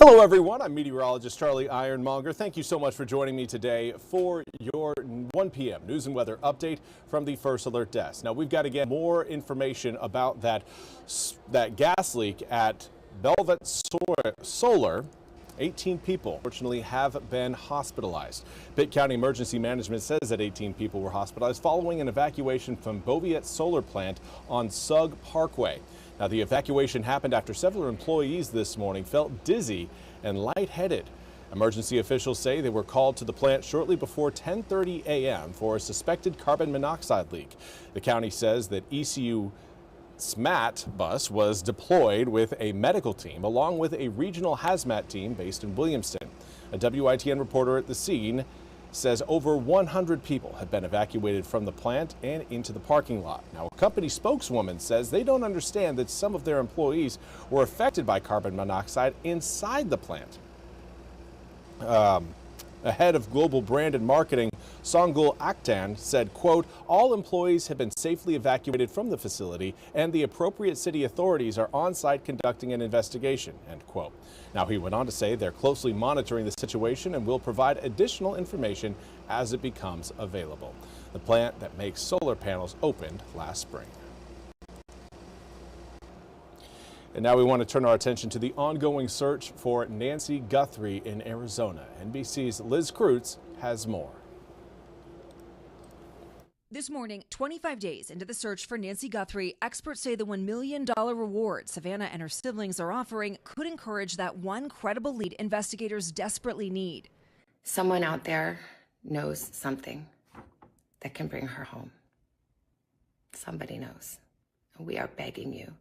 Hello everyone, I'm meteorologist Charlie Ironmonger. Thank you so much for joining me today for your 1 p.m. news and weather update from the First Alert Desk. Now we've got to get more information about that gas leak at Velvet Solar. 18 people, fortunately, have been hospitalized. Pitt County Emergency Management says that 18 people were hospitalized following an evacuation from Boviet Solar Plant on Sugg Parkway. Now, the evacuation happened after several employees this morning felt dizzy and lightheaded. Emergency officials say they were called to the plant shortly before 10:30 a.m. for a suspected carbon monoxide leak. The county says that ECU SMAT bus was deployed with a medical team along with a regional hazmat team based in Williamston. A WITN reporter at the scene says over 100 people have been evacuated from the plant and into the parking lot. Now, a company spokeswoman says they don't understand that some of their employees were affected by carbon monoxide inside the plant. Ahead of global brand and marketing, Songul Akhtan said, quote, all employees have been safely evacuated from the facility and the appropriate city authorities are on site conducting an investigation, end quote. Now, he went on to say they're closely monitoring the situation and will provide additional information as it becomes available. The plant that makes solar panels opened last spring. And now we want to turn our attention to the ongoing search for Nancy Guthrie in Arizona. NBC's Liz Kreutz has more. This morning, 25 days into the search for Nancy Guthrie, experts say the $1 million reward Savannah and her siblings are offering could encourage that one credible lead investigators desperately need. Someone out there knows something that can bring her home. Somebody knows. And we are begging you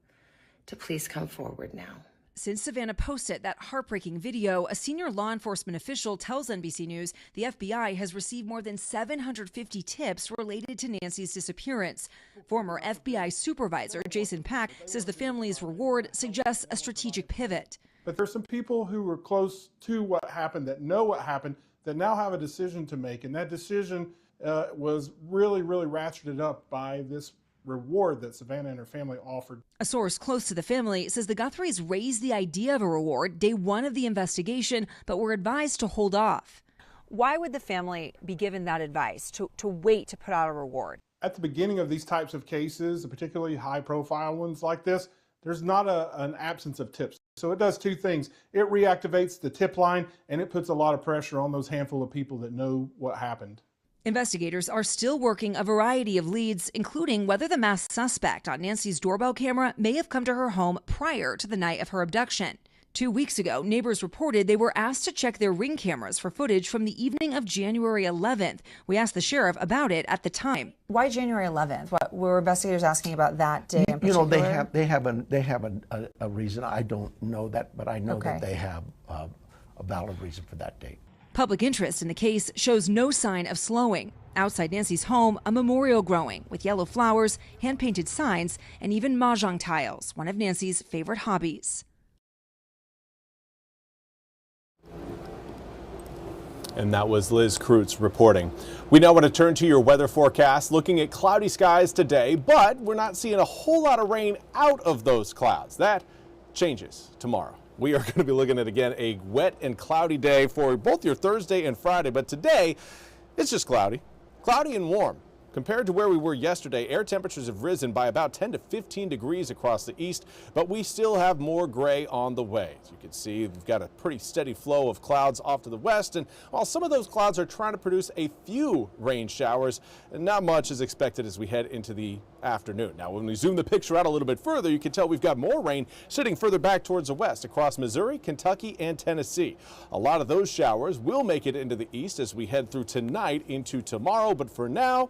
to please come forward now. Since Savannah posted that heartbreaking video, a senior law enforcement official tells NBC News the FBI has received more than 750 tips related to Nancy's disappearance. Former FBI supervisor Jason Pack says the family's reward suggests a strategic pivot. But there's some people who were close to what happened, that know what happened, that now have a decision to make. And that decision was really ratcheted up by this reward that Savannah and her family offered. A source close to the family says the Guthries raised the idea of a reward day one of the investigation, but were advised to hold off. Why would the family be given that advice to wait to put out a reward? At the beginning of these types of cases, particularly high-profile ones like this, there's not an absence of tips. So it does two things. It reactivates the tip line, and it puts a lot of pressure on those handful of people that know what happened. Investigators are still working a variety of leads, including whether the masked suspect on Nancy's doorbell camera may have come to her home prior to the night of her abduction. 2 weeks ago, neighbors reported they were asked to check their Ring cameras for footage from the evening of January 11th. We asked the sheriff about it at the time. Why January 11th? What were investigators asking about that day in particular? You know, they have a reason. I don't know that, but I know that they have a valid reason for that date. Public interest in the case shows no sign of slowing. Outside Nancy's home, a memorial growing with yellow flowers, hand-painted signs, and even mahjong tiles, one of Nancy's favorite hobbies. And that was Liz Kreutz reporting. We now want to turn to your weather forecast, looking at cloudy skies today, but we're not seeing a whole lot of rain out of those clouds. That changes tomorrow. We are going to be looking at, again, a wet and cloudy day for both your Thursday and Friday. But today, it's just cloudy and warm. Compared to where we were yesterday, air temperatures have risen by about 10 to 15 degrees across the east, but we still have more gray on the way. As you can see, we've got a pretty steady flow of clouds off to the west, and while some of those clouds are trying to produce a few rain showers, not much is expected as we head into the afternoon. Now, when we zoom the picture out a little bit further, you can tell we've got more rain sitting further back towards the west across Missouri, Kentucky, and Tennessee. A lot of those showers will make it into the east as we head through tonight into tomorrow, but for now,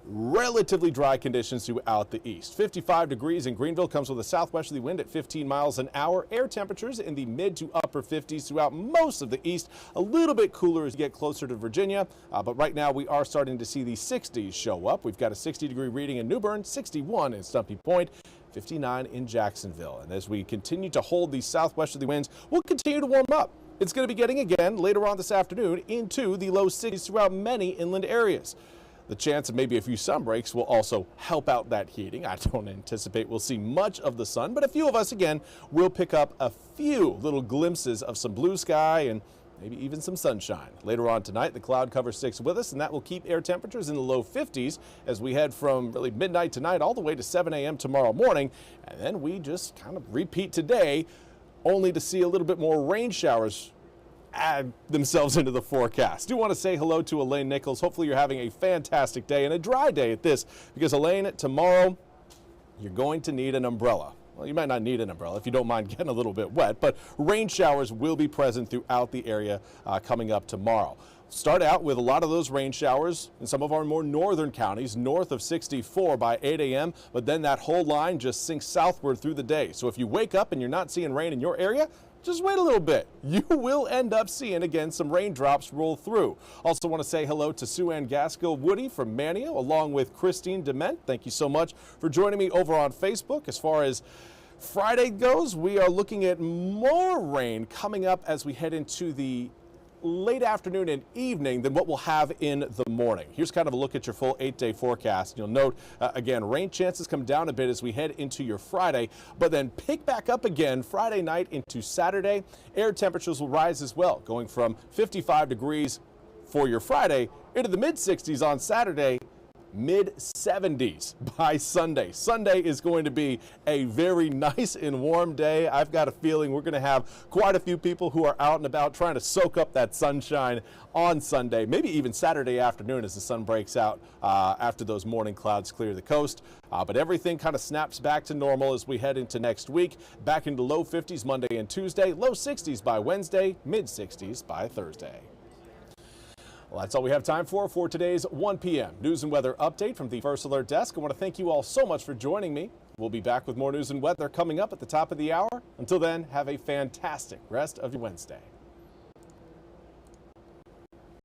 relatively dry conditions throughout the east. 55 degrees in Greenville comes with a southwesterly wind at 15 miles an hour. Air temperatures in the mid to upper 50s throughout most of the east. A little bit cooler as you get closer to Virginia, but right now we are starting to see the 60s show up. We've got a 60-degree reading in New Bern, 61 in Stumpy Point, 59 in Jacksonville. And as we continue to hold these southwesterly winds, we'll continue to warm up. It's going to be getting again later on this afternoon into the low 60s throughout many inland areas. The chance of maybe a few sun breaks will also help out that heating. I don't anticipate we'll see much of the sun, but a few of us, again, will pick up a few little glimpses of some blue sky and maybe even some sunshine. Later on tonight, the cloud cover sticks with us, and that will keep air temperatures in the low 50s as we head from really midnight tonight all the way to 7 a.m. tomorrow morning. And then we just kind of repeat today, only to see a little bit more rain showers add themselves into the forecast. Do want to say hello to Elaine Nichols. Hopefully you're having a fantastic day and a dry day at this, because Elaine, tomorrow you're going to need an umbrella. Well, you might not need an umbrella if you don't mind getting a little bit wet, but rain showers will be present throughout the area coming up tomorrow. Start out with a lot of those rain showers in some of our more northern counties, north of 64 by 8 a.m., but then that whole line just sinks southward through the day. So if you wake up and you're not seeing rain in your area, just wait a little bit. You will end up seeing, again, some raindrops roll through. Also want to say hello to Sue Ann Gaskell Woody from Manio, along with Christine Dement. Thank you so much for joining me over on Facebook. As far as Friday goes, we are looking at more rain coming up as we head into the late afternoon and evening than what we'll have in the morning. Here's kind of a look at your full 8-day forecast. You'll note, again, rain chances come down a bit as we head into your Friday, but then pick back up again Friday night into Saturday. Air temperatures will rise as well, going from 55 degrees for your Friday into the mid-60s on Saturday, mid-70s by Sunday. Sunday is going to be a very nice and warm day. I've got a feeling we're going to have quite a few people who are out and about trying to soak up that sunshine on Sunday, maybe even Saturday afternoon as the sun breaks out after those morning clouds clear the coast. But everything kind of snaps back to normal as we head into next week. Back into low 50s Monday and Tuesday, low 60s by Wednesday, mid-60s by Thursday. Well, that's all we have time for today's 1 p.m. news and weather update from the First Alert Desk. I want to thank you all so much for joining me. We'll be back with more news and weather coming up at the top of the hour. Until then, have a fantastic rest of your Wednesday.